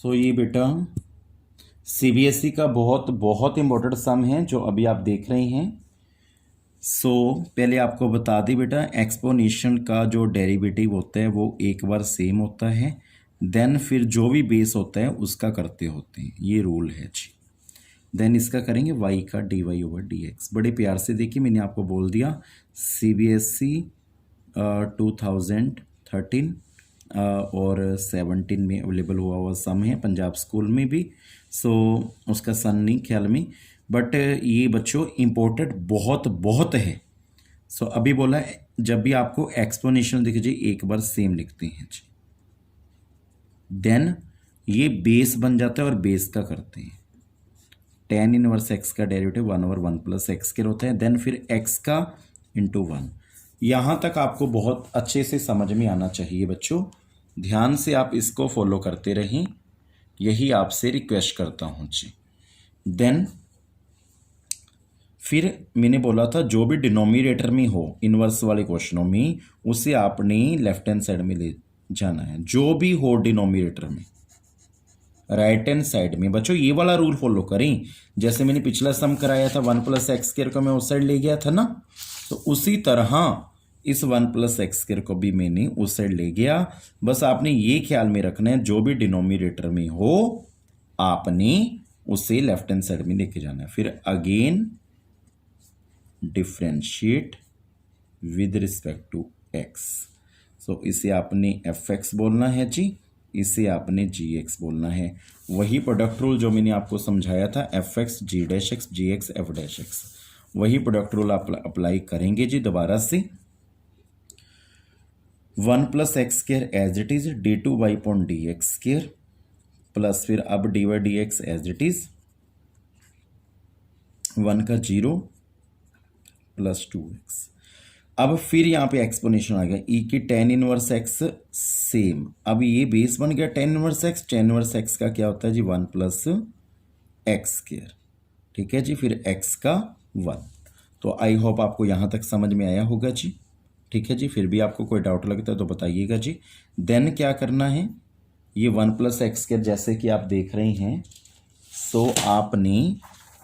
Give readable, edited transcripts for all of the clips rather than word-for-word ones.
ये बेटा सीबीएसई का बहुत बहुत इम्पोर्टेंट सम है जो अभी आप देख रहे हैं। पहले आपको बता दी बेटा, एक्सपोनेंशियल का जो डेरिवेटिव होता है वो एक बार सेम होता है, देन फिर जो भी बेस होता है उसका करते होते हैं, ये रूल है जी। देन इसका करेंगे y का dy/dx। बड़े प्यार से देखिए, मैंने आपको बोल दिया सीबीएसई 2013 और 17 में अवेलेबल हुआ सम है, पंजाब स्कूल में भी। उसका सन नहीं ख्याल में, बट ये बच्चों इम्पोर्टेंट बहुत बहुत है। अभी बोला जब भी आपको एक्सपोनेंशियल दिखे जी एक बार सेम लिखते हैं जी, देन ये बेस बन जाता है और बेस का करते हैं। tan इनवर्स x का डेरिवेटिव 1/1 + x स्क्वायर होता है, देन फिर x का इंटू 1। यहाँ तक आपको बहुत अच्छे से समझ में आना चाहिए बच्चों, ध्यान से आप इसको फॉलो करते रहें, यही आपसे रिक्वेस्ट करता हूँ जी। देन फिर मैंने बोला था जो भी डिनोमिनेटर में हो इनवर्स वाले क्वेश्चनों में, उसे आपने लेफ्ट हैंड साइड में ले जाना है। जो भी हो डिनोमिनेटर में राइट हैंड साइड में बच्चों ये वाला रूल फॉलो करें। जैसे मैंने पिछला सम कराया था 1 + x स्क्वायर को मैं उस साइड ले गया था ना, तो उसी तरह इस 1 + x स्क्वायर को भी मैंने उस साइड ले गया। बस आपने ये ख्याल में रखना है जो भी डिनोमिनेटर में हो आपने उसे लेफ्ट हैंड साइड में लेके जाना है। फिर again differentiate with respect to x। इसे आपने fx बोलना है जी, इसे आपने gx बोलना है। वही प्रोडक्ट रूल जो मैंने आपको समझाया था, fx g'(x) gx f'(x), वही प्रोडक्ट रूल आप अप्लाई करेंगे जी दोबारा से। 1 + x square as it is d2y/dx square plus फिर अब dy/dx एज इट इज 1 का 0 + 2x। अब फिर यहाँ पे एक्सपोनेंशियल आ गया e की tan इनवर्स x सेम। अब ये बेस बन गया tan inverse x। tan inverse x का क्या होता है जी 1 + x स्क्वायर, ठीक है जी, फिर x का 1। तो आई होप आपको यहाँ तक समझ में आया होगा जी, ठीक है जी। फिर भी आपको कोई डाउट लगता है तो बताइएगा जी। देन क्या करना है, ये 1 + x स्क्वायर जैसे कि आप देख रहे हैं, आपने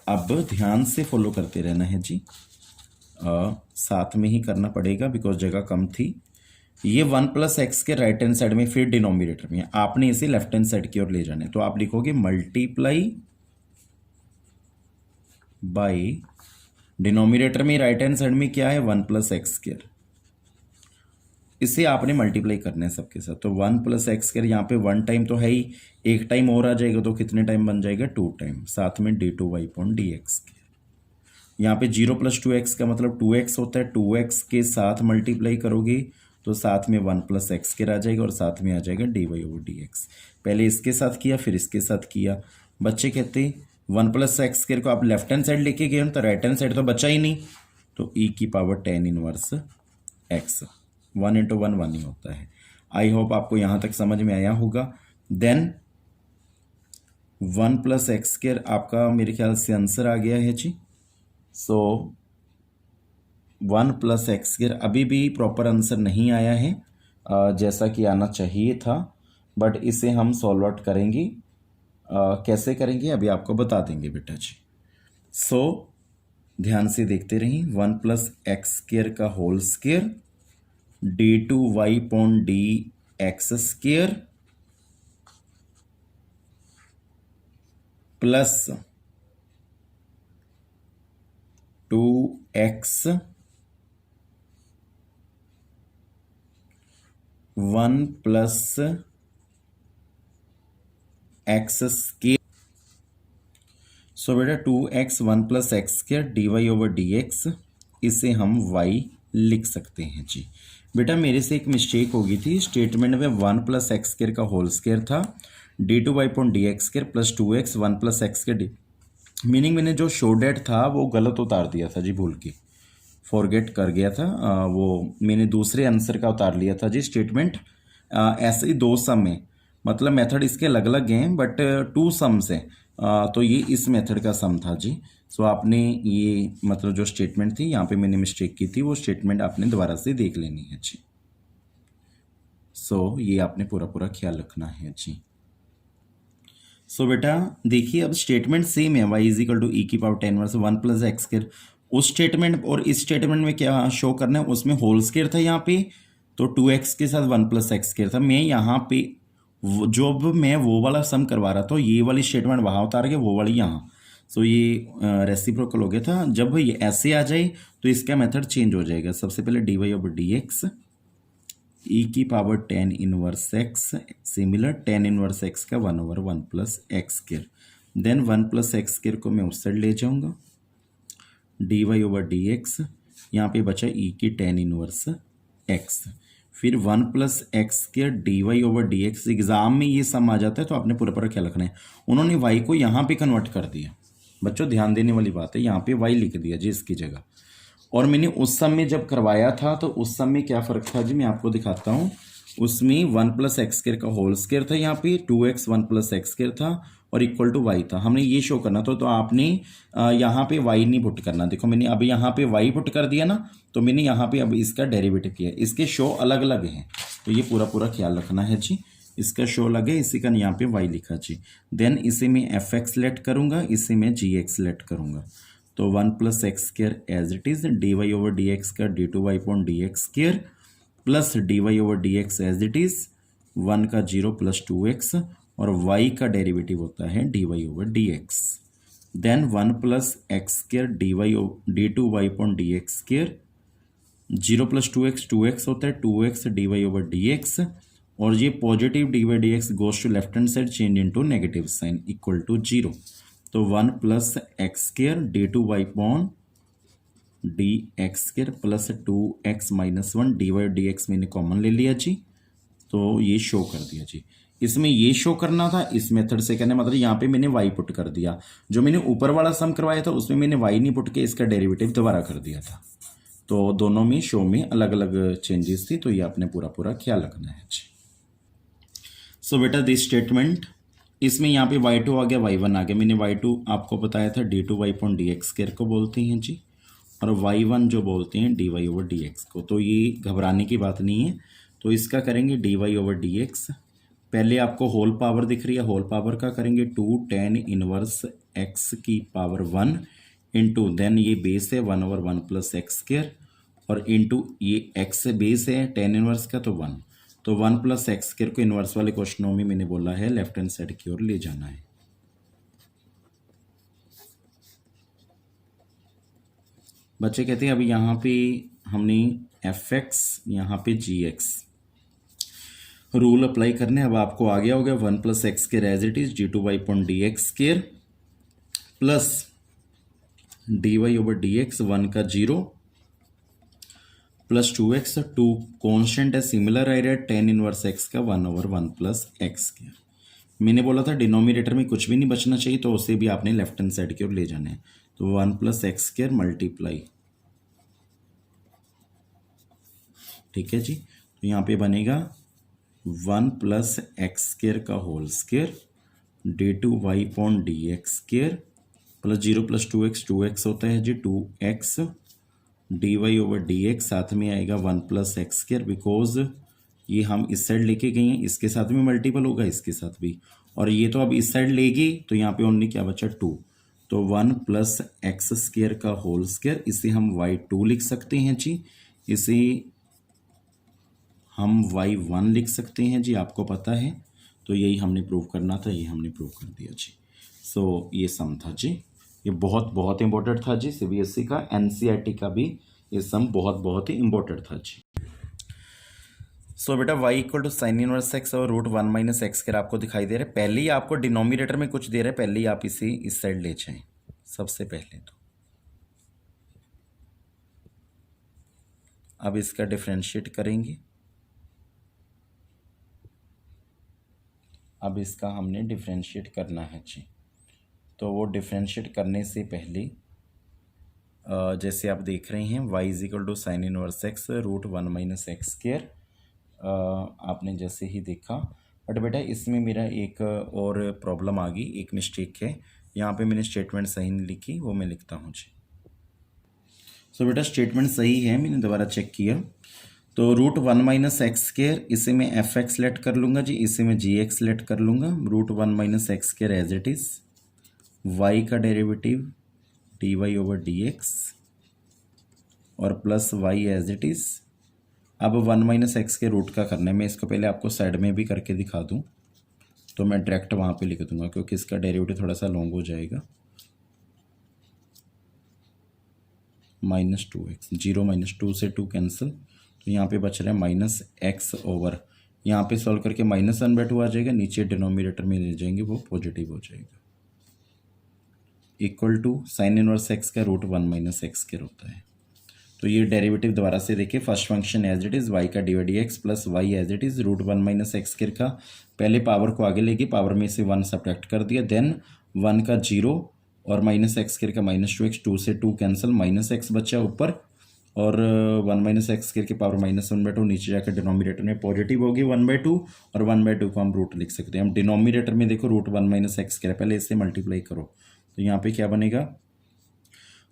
अब ध्यान से फॉलो करते रहना है जी। साथ में ही करना पड़ेगा बिकॉज जगह कम थी। ये 1 + x के राइट हैंड साइड में फिर डिनोमिनेटर में आपने इसे लेफ्ट हैंड साइड की ओर ले जाना है, तो आप लिखोगे मल्टीप्लाई बाय डिनोमिनेटर में राइट हैंड साइड में क्या है 1 + x स्क्वायर, इसे आपने मल्टीप्लाई करना है सबके साथ। तो 1 + x स्क्वायर यहाँ पे 1 टाइम तो है ही, एक टाइम और आ जाएगा तो कितने टाइम बन जाएगा 2 टाइम, साथ में d2y/dx। यहाँ पे 0 + 2x का मतलब 2x होता है, 2x के साथ मल्टीप्लाई करोगे तो साथ में 1 + x स्क्वायर आ जाएगा और साथ में आ जाएगा dy/dx। पहले इसके साथ किया फिर इसके साथ किया। बच्चे कहते 1 + x स्क्वायर को आप लेफ्ट हैंड साइड लेके गए तो राइट हैंड साइड तो बचा ही नहीं, तो e की पावर tan इनवर्स x 1 × 1 1 ही होता है। आई होप आपको यहाँ तक समझ में आया होगा। देन 1 + x स्क्वायर आपका मेरे ख्याल से आंसर आ गया है जी। 1 + x स्क्वायर अभी भी प्रॉपर आंसर नहीं आया है जैसा कि आना चाहिए था, बट इसे हम सॉल्व आउट करेंगे। कैसे करेंगे अभी आपको बता देंगे बेटा जी। ध्यान से देखते रहिए। 1 + x स्क्वायर का whole square d2y/dx square plus 2x 1 + x square. बेटा 2x 1 + x स्क्वायर dy/dx, इसे हम y लिख सकते हैं जी। बेटा मेरे से एक मिस्टेक हो गई थी, स्टेटमेंट में 1 + x स्क्वायर का होल स्क्वायर था d2y/dx square plus 2x 1 + x square, meaning मैंने जो शो डेट था वो गलत उतार दिया था जी, भूल के फॉरगेट कर गया था। वो मैंने दूसरे आंसर का उतार लिया था जी स्टेटमेंट। ऐसे ही 2 सम है, मतलब मेथड इसके अलग अलग हैं बट 2 सम्स हैं, तो ये इस मेथड का सम था जी। आपने ये मतलब जो स्टेटमेंट थी यहाँ पे मैंने मिस्टेक की थी, वो स्टेटमेंट आपने दोबारा से देख लेनी है जी। ये आपने पूरा पूरा ख्याल रखना है जी। सो बेटा देखिए अब स्टेटमेंट सेम है, Y is equal to E की पावर 10 वर्स 1 प्लस एक्स स्क्वायर। उस स्टेटमेंट और इस स्टेटमेंट में क्या शो करना है, उसमें होल स्क्वायर था यहाँ पे, तो 2x के साथ 1 प्लस एक्स स्क्वायर था। मैं यहाँ पे जो अब मैं वो वाला सम करवा रहा था, ये वाली स्टेटमेंट वहाँ उतार के वो वाली यहाँ। सो ये रेसिप्रोकल हो गया था। जब ये ऐसे आ जाए तो इसका मेथड चेंज हो जाएगा। सबसे पहले D Y over D X E की power 10 inverse X, similar 10 inverse x का 1 over 1 plus X square, then 1 plus X square को मैं उस साइड ले जाऊंगा, D Y over D X, यहाँ पे बचा ई की 10 इनवर्स एक्स, फिर 1 plus X square D Y over D X. Exam में ये सम आ जाता है तो आपने पूरा पूरा ख्याल रखना है। उन्होंने वाई को यहाँ पे कन्वर्ट कर दिया, बच्चों ध्यान देने वाली बात है, यहाँ पे वाई लिख दिया जी इसकी जगह। और मैंने उस सम में जब करवाया था तो उस सम में क्या फ़र्क था जी, मैं आपको दिखाता हूँ। उसमें 1 प्लस एक्स स्क्वायर का होल स्क्वायर था, यहाँ पे 2x 1 प्लस एक्स स्क्वायर था और इक्वल टू वाई था। हमने ये शो करना था, तो आपने यहाँ पे वाई नहीं पुट करना। देखो मैंने अब यहाँ पे वाई पुट कर दिया ना, तो मैंने यहाँ पे अब इसका डेरिवेटिव किया। इसके शो अलग अलग हैं, तो ये पूरा पूरा ख्याल रखना है जी। इसका शो अलग है, इसी का यहाँ पे वाई लिखा जी। देन इसे मैं एफ एक्स लेट करूँगा, इसे मैं जी एक्स लेट करूँगा। तो 1 plus X square as it is, D Y over D x का D two Y point D x square plus D Y over D x as it is, 1 का 0 plus 2x, और y का derivative होता है D Y over D X. Then 1 plus X square D two Y point D x square, 0 plus 2x होता है 2x D Y over D X, और ये positive D Y D X goes to left hand side, change into negative sign equal to 0। तो 1 plus X square D two Y upon D x square plus 2x minus 1 D Y D x मैंने common ले लिया जी, तो ये show कर दिया जी। इसमें ये शो करना था, इस मेथड से करने मतलब यहाँ पे मैंने y पुट कर दिया। जो मैंने ऊपर वाला सम करवाया था उसमें मैंने y नहीं पुट के इसका डेरिवेटिव दोबारा कर दिया था। तो दोनों में शो में अलग अलग चेंजेस थी, तो ये आपने पूरा पूरा ख्याल रखना है जी। सो बेटा दिस स्टेटमेंट, इसमें यहाँ पे y2 आ गया, y1 आ गया। मैंने y2 आपको बताया था D two Y point D x square को बोलते हैं जी, और y1 जो बोलते हैं D Y over D X को। तो ये घबराने की बात नहीं है। तो इसका करेंगे D Y over D X, पहले आपको होल पावर दिख रही है, होल पावर का करेंगे 2 10 इनवर्स एक्स की पावर 1 इंटू, देन ये बेस है 1 ओवर 1 प्लस एक्स स्क्वायर, और इंटू ये एक्स बेस है 10 इनवर्स का, तो 1। तो 1 प्लस एक्स स्क्वायर को इनवर्स वाले क्वेश्चनों में मैंने बोला है लेफ्ट हैंड साइड की ओर ले जाना है। बच्चे कहते हैं अभी यहाँ पे हमने एफ एक्स, यहाँ पे जी एक्स रूल अप्लाई करने। अब आपको आ गया होगा 1 plus X square as it is D two Y point D x square plus D Y over D X, 1 का 0 प्लस 2x, 2 कॉन्स्टेंट है, सिमिलर आ रहा है 10 इनवर्स एक्स का 1 ओवर 1 प्लस एक्स स्क्वायर। मैंने बोला था डिनोमिनेटर में कुछ भी नहीं बचना चाहिए, तो उसे भी आपने लेफ्ट हैंड साइड की ओर ले जाना है। तो 1 प्लस एक्स स्क्वायर मल्टीप्लाई, ठीक है जी। तो यहाँ पे बनेगा 1 प्लस एक्स स्क्वायर का whole square D two Y point D x square plus 0 plus 2x होता है जी 2x D Y over D X, साथ में आएगा 1 प्लस एक्स स्क्वायर, बिकॉज ये हम इस साइड लेके गए हैं, इसके साथ भी मल्टीपल होगा, इसके साथ भी, और ये तो अब इस साइड ले गई, तो यहाँ पे ओनली क्या बचा 2। तो 1 प्लस एक्स स्क्वायर का होल स्क्वायर, इसे हम y2 लिख सकते हैं जी, इसे हम y1 लिख सकते हैं जी, आपको पता है। तो यही हमने प्रूव करना था, ये हमने प्रूव कर दिया जी। सो ये सम था जी, ये बहुत बहुत इंपॉर्टेंट था जी। सीबीएसई का, एनसीईआरटी का भी ये सम बहुत बहुत ही इंपॉर्टेंट था जी। सो बेटा y equal to sine inverse X और रूट 1 माइनस एक्स स्क्वायर आपको दिखाई दे रहा है। पहले ही आपको डिनोमिनेटर में कुछ दे रहा है, पहले ही आप इसे इस साइड ले जाएं। सबसे पहले तो अब इसका डिफरेंशिएट करेंगे। अब इसका हमने डिफरेंशिएट करना है जी। तो वो डिफरेंशिएट करने से पहले जैसे आप देख रहे हैं y is equal to sine inverse X root 1 minus x square, आपने जैसे ही देखा। बट बेटा इसमें मेरा एक और प्रॉब्लम आ गई, एक मिस्टेक है, यहाँ पे मैंने स्टेटमेंट सही नहीं लिखी, वो मैं लिखता हूँ जी। सो बेटा स्टेटमेंट सही है, मैंने दोबारा चेक किया। तो रूट 1 माइनस एक्स स्केयर, इसे मैं एफ एक्स लेट कर लूँगा जी, इसे मैं जी एक्स लेट कर लूँगा। Root 1 minus X square as it is, Y का derivative D Y over D X और plus Y as it is. अब 1 माइनस एक्स के रूट का करना है, मैं इसको पहले आपको साइड में भी करके दिखा दूँ, तो मैं डायरेक्ट वहाँ पे लिख दूँगा क्योंकि इसका डेरिवेटिव थोड़ा सा लॉन्ग हो जाएगा। -2x, 0 - 2 से 2 कैंसिल, तो यहाँ पे बच रहा है माइनस एक्स ओवर, यहाँ पे सॉल्व करके -1/2 आ जाएगा, नीचे डिनोमिनेटर में ले जाएंगे वो पॉजिटिव हो जाएगा, equal to sine inverse x का रूट 1 माइनस एक्स स्क्वायर होता है। तो ये डेरिवेटिव दोबारा से देखिए, first function as it is Y का d D x plus Y as it is root 1 minus x square का, पहले पावर को आगे लेके पावर में से 1 सब्ट्रैक्ट कर दिया, देन 1 का 0 और माइनस एक्स स्क्वायर का -2x, 2 से 2 कैंसिल, माइनस एक्स बचा ऊपर और 1 माइनस एक्स स्क्वायर की पावर -1/2, नीचे जाकर डिनोमिनेटर में पॉजिटिव होगी 1/2 और 1/2 को हम रूट लिख सकते हैं। हम डिनोमिनेटर में देखो रूट 1 माइनस एक्स स्क्वायर, पहले इससे मल्टीप्लाई करो, तो यहाँ पे क्या बनेगा,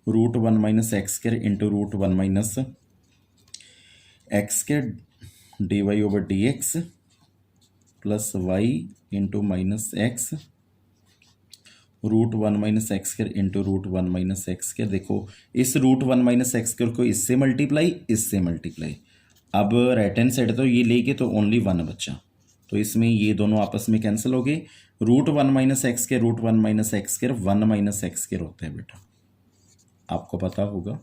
root 1 minus x square into root 1 minus x square D Y over D x plus Y into minus X root 1 minus x square into root 1 minus x square. देखो इस रूट 1 माइनस एक्स स्क्वायर को इससे multiply, इससे multiply, अब right hand side तो ये लेके तो ओनली 1 बचा, तो इसमें ये दोनों आपस में कैंसिल हो गए। Root 1 minus x square, root 1 minus x square 1 minus x square होता है बेटा, आपको पता होगा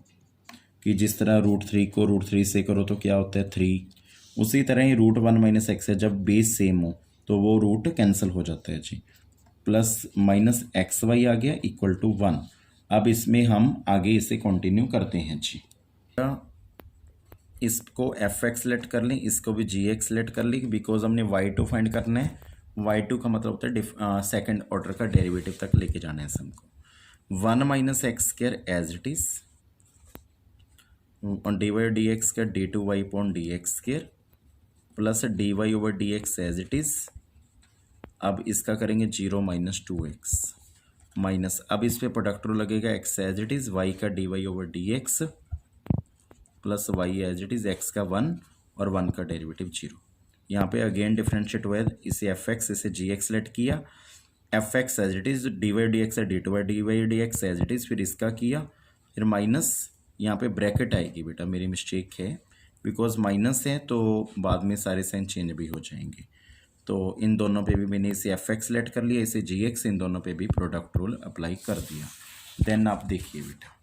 कि जिस तरह रूट 3 को रूट 3 से करो तो क्या होता है 3, उसी तरह ही रूट 1 माइनस एक्स है, जब बेस सेम हो तो वो रूट कैंसिल हो जाता है जी, प्लस माइनस एक्स वाई आ गया इक्वल टू 1। अब इसमें हम आगे इसे कंटिन्यू करते हैं जी, इसको एफ एक्स लेट कर लें, इसको भी जी एक्स लेट कर लें, बिकॉज हमने y2 फाइंड करना है, y2 का मतलब होता है सेकेंड ऑर्डर का डेरिवेटिव तक लेके जाना है हमको। 1 minus x square as it is D Y D x का D two Y upon D x square plus D Y over D x as it is. अब इसका करेंगे 0 - 2x माइनस, अब इस पे प्रोडक्ट रूल लगेगा, x as it is Y का d Y over D x plus Y as it is x का 1 और 1 का डेरिवेटिव 0। यहाँ पे अगेन डिफ्रेंशिएट हुआ है, इसे एफ एक्स, इसे जी एक्स लेट किया, f x as it is d Y D x है d two y D x as it is, फिर इसका किया, फिर माइनस, यहाँ पे ब्रैकेट आएगी बेटा, मेरी मिस्टेक है, बिकॉज माइनस है तो बाद में सारे साइन चेंज भी हो जाएंगे, तो इन दोनों पे भी मैंने इसे एफ एक्स लेट कर लिया, इसे जी एक्स, इन दोनों पे भी प्रोडक्ट रूल अप्लाई कर दिया। देन आप देखिए बेटा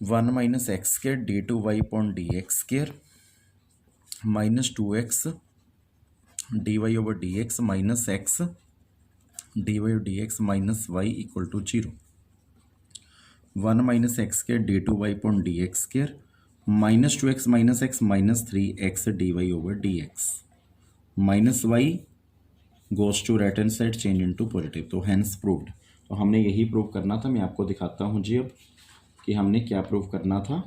1 minus x square D two Y upon D x square -2x D Y over D X minus X D Y D X minus Y equal to 0। 1 minus x square D two Y upon D x square -2x minus X -3x D Y over D X minus Y goes to right hand side change into positive, तो hence proved. तो हमने यही prove करना था, मैं आपको दिखाता हूँ जी अब कि हमने क्या प्रूव करना था,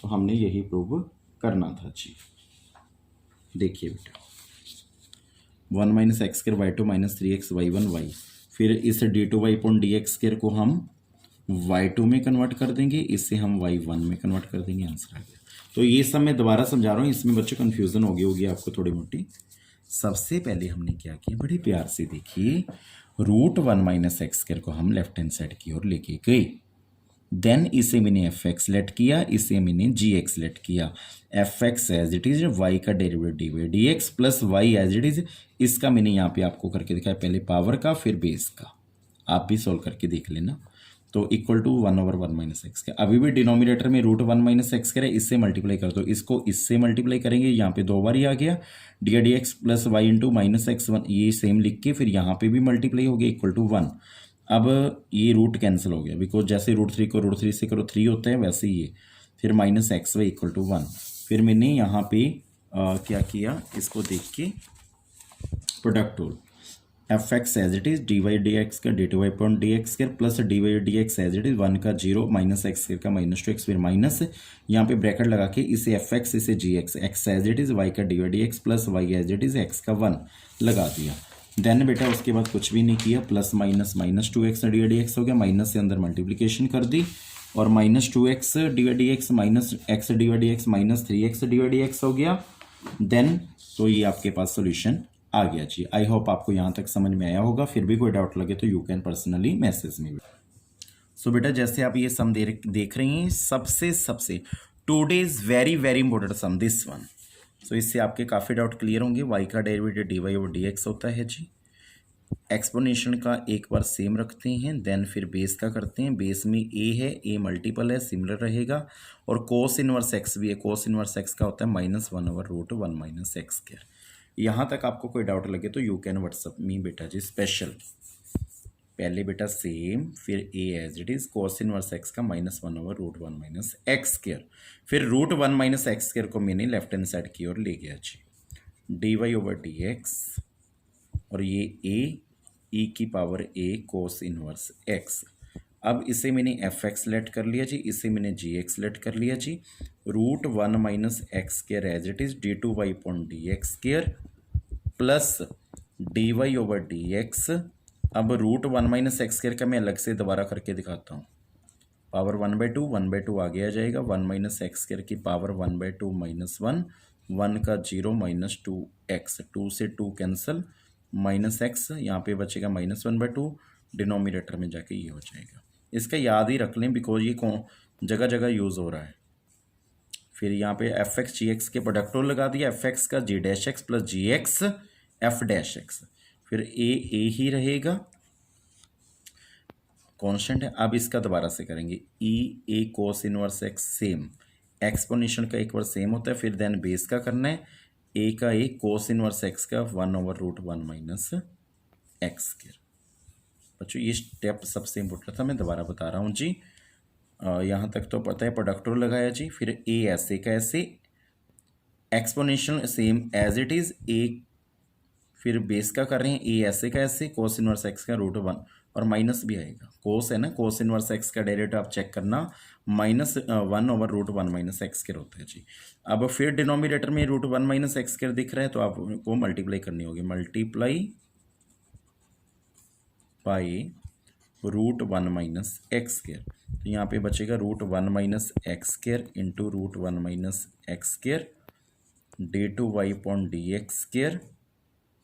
तो हमने यही प्रूव करना था जी। देखिए बेटा 1 minus x square Y two minus 3x y1 y, फिर इस D two Y upon D x square को हम y2 में कन्वर्ट कर देंगे, इससे हम y1 में कन्वर्ट कर देंगे, आंसर आ गया। तो ये सब मैं दोबारा समझा रहा हूँ, इसमें बच्चों कन्फ्यूज़न हो गई होगी आपको थोड़ी मोटी। सबसे पहले हमने क्या किया, बड़े प्यार से देखिए, रूट 1 माइनस एक्स स्क्वायर को हम लेफ्ट हैंड साइड की ओर लेके गए, देन इसे मैंने एफ एक्स लेट किया, इसे मैंने जी एक्स लेट किया, f x as it is y का derivative d D x plus Y as it is, इसका मैंने यहाँ पे आपको करके दिखाया, पहले पावर का फिर बेस का, आप भी सोल्व करके देख लेना। तो equal to 1 over 1 minus X का, अभी भी डिनोमिनेटर में रूट 1 माइनस एक्स करे, इससे मल्टीप्लाई कर दो, इसको इससे मल्टीप्लाई करेंगे, यहाँ पे 2 बार ही आ गया, D D x plus Y into minus X 1, ये सेम लिख के फिर यहाँ पे भी मल्टीप्लाई हो गया इक्वल टू 1। अब ये रूट कैंसिल हो गया, बिकॉज जैसे रूट 3 को रूट 3 से करो 3 होता है, वैसे ही ये, फिर minus X Y equal to 1। फिर मैंने यहाँ पे क्या किया, इसको देख के product rule, f x as it is D Y D x का D two Y point D x square plus D Y D x as it is 1 का 0 माइनस एक्स स्क्वायर का -2x, फिर माइनस यहाँ पे bracket लगा के इसे f x, इसे g x, x as it is y का d Y D x plus Y as it is x का 1 लगा दिया। देन बेटा उसके बाद कुछ भी नहीं किया, plus minus -2x D D x हो गया, माइनस से अंदर मल्टीप्लीकेशन कर दी, और minus 2x divide D X minus x divide D X minus 3x divide D x हो गया। देन तो ये आपके पास सोल्यूशन आ गया जी। आई होप आपको यहाँ तक समझ में आया होगा। फिर भी कोई डाउट लगे तो you can personally message me. So बेटा जैसे आप ये सम देख रही हैं, सबसे today's very very important sum this one. So इससे आपके काफ़ी डाउट क्लियर होंगे। y का डेरिवेटिव dy ओवर dx होता है जी। एक्सपोनेंशियल का एक बार सेम रखते हैं, देन फिर बेस का करते हैं। बेस में a है, a मल्टीपल है, सिमिलर रहेगा। और कोस इनवर्स x भी है। कोस इनवर्स x का होता है -1 over root 1 minus x square. यहाँ तक आपको कोई डाउट लगे तो यू कैन व्हाट्सअप मी बेटा जी स्पेशल। पहले बेटा सेम, फिर a as it is cos inverse x का -1 over root 1 minus x square. फिर रूट 1 माइनस एक्स स्क्वायर को मैंने लेफ्ट हैंड साइड की ओर ले गया जी। dy ओवर dx और ये a e की power a cos inverse x। अब इसे मैंने fx लेट कर लिया जी, इसे मैंने gx लेट कर लिया जी। Root 1 minus x square as it is d2y upon dx square plus dy over dx। अब रूट 1 माइनस एक्स स्क्वायर का मैं अलग से दोबारा करके दिखाता हूँ। पावर 1/2 आगे आ जाएगा। 1 माइनस एक्स स्क्वायर की पावर 1/2 माइनस 1, 1 का 0 माइनस 2x, 2 से 2 कैंसिल, माइनस एक्स यहाँ पे बचेगा -1/2, डिनोमिनेटर में जाके ये हो जाएगा। इसका याद ही रख लें बिकॉज ये जगह जगह यूज़ हो रहा है। फिर यहाँ पे fx gx के प्रोडक्ट रूल लगा दिया। fx का g dash x plus gx f dash x. फिर a ही रहेगा, कांस्टेंट है। अब इसका दोबारा से करेंगे a cos inverse x same. Exponential का एक बार सेम होता है, फिर देन बेस का करना है। a का a कोस इनवर्स x का 1 over root 1 minus x square. बच्चों ये स्टेप सबसे इंपॉर्टेंट था, मैं दोबारा बता रहा हूँ जी। यहाँ तक तो पता है, प्रोडक्ट रूल लगाया जी। फिर a ऐसे का ऐसे, exponential same as it is a, फिर बेस का कर रहे हैं a ऐसे का ऐसे, कोस इनवर्स x का रूट 1 और माइनस भी आएगा। कोस है ना, कोस इनवर्स x का डेरिवेटिव आप चेक करना, -1 over root 1 minus x square होता है जी। अब फिर डिनोमिनेटर में रूट 1 माइनस एक्स स्क्वायर दिख रहा है तो आपको मल्टीप्लाई करनी होगी। Multiply by root 1 minus x square. तो यहाँ पे बचेगा root 1 minus x square into root 1 minus x square d2y upon dx square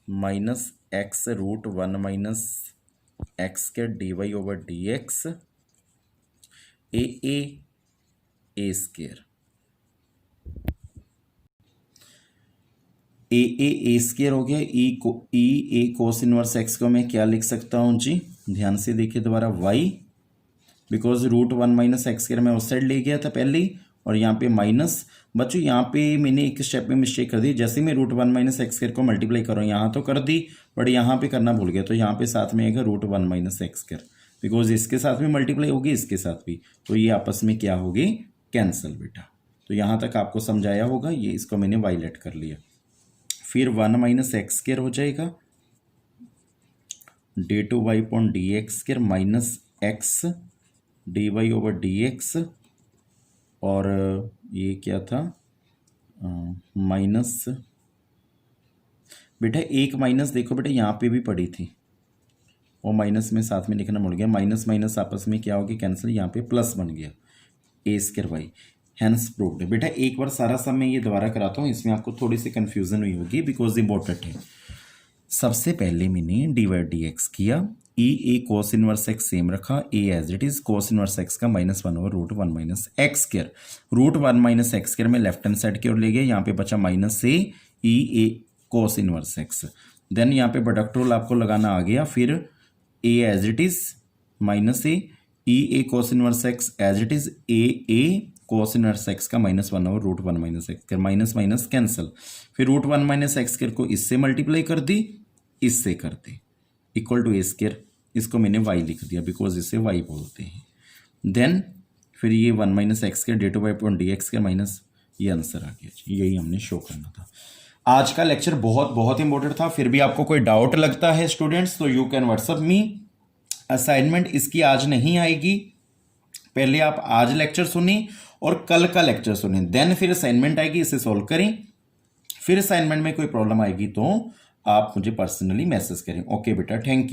minus X root 1 minus x square dy over dx a square. a square हो गया। e कोस inverse x को मैं क्या लिख सकता हूँ जी, ध्यान से देखिए दोबारा y, because root 1 minus x square मैं उस साइड ले गया था पहले ही, और यहाँ पे माइनस। बच्चों यहाँ पे मैंने एक स्टेप में मिस्टेक कर दी। जैसे मैं रूट 1 माइनस एक्स स्क्वायर को मल्टीप्लाई कर रहा हूँ, यहाँ तो कर दी बट यहाँ पे करना भूल गया, तो यहाँ पे साथ में आएगा root 1 minus x square, because इसके साथ भी मल्टीप्लाई होगी, इसके साथ भी, तो ये आपस में क्या होगी, कैंसिल बेटा। तो यहाँ तक आपको समझाया होगा। ये इसको मैंने वायलेट कर लिया। फिर 1 माइनस एक्स स्क्वायर हो जाएगा d2y upon dx square minus x dy over dx, और ये क्या था, माइनस बेटा एक माइनस देखो बेटा यहाँ पे भी पड़ी थी, वो माइनस में साथ में लिखना भूल गया। माइनस माइनस आपस में क्या होगी, कैंसिल, यहाँ पे प्लस बन गया a square Y, hence proved. बेटा एक बार सारा सम मैं ये दोबारा कराता हूँ, इसमें आपको थोड़ी सी कन्फ्यूजन हुई होगी बिकॉज इंपॉर्टेंट है। सबसे पहले मैंने डिवाइड dx किया, a cos inverse x same रखा, a as it is cos inverse x का -1 over root 1 minus x square. Root 1 minus x square में लेफ्ट हैंड साइड की ओर ले गया, यहाँ पे बचा minus a cos inverse x। Then यहाँ पे प्रोडक्ट रूल आपको लगाना आ गया। फिर a as it is minus a cos inverse x as it is a cos inverse x का -1 over root 1 minus x square, minus minus cancel. फिर root 1 minus x square को इससे मल्टीप्लाई कर दी, इससे कर दी, इक्वल टू a स्क्वायर। इसको मैंने y लिख दिया बिकॉज इसे y बोलते हैं। देन फिर ये 1 minus x square d2y upon dx square minus, ये आंसर आ गया। यही हमने शो करना था। आज का लेक्चर बहुत बहुत इंपॉर्टेंट था। फिर भी आपको कोई डाउट लगता है स्टूडेंट्स तो you can WhatsApp me. Assignment इसकी आज नहीं आएगी, पहले आप आज लेक्चर सुनिए और कल का लेक्चर सुनिए, देन फिर असाइनमेंट आएगी, इसे सॉल्व करें। फिर असाइनमेंट में कोई प्रॉब्लम आएगी तो आप मुझे पर्सनली मैसेज करें। ओके बेटा, थैंक यू।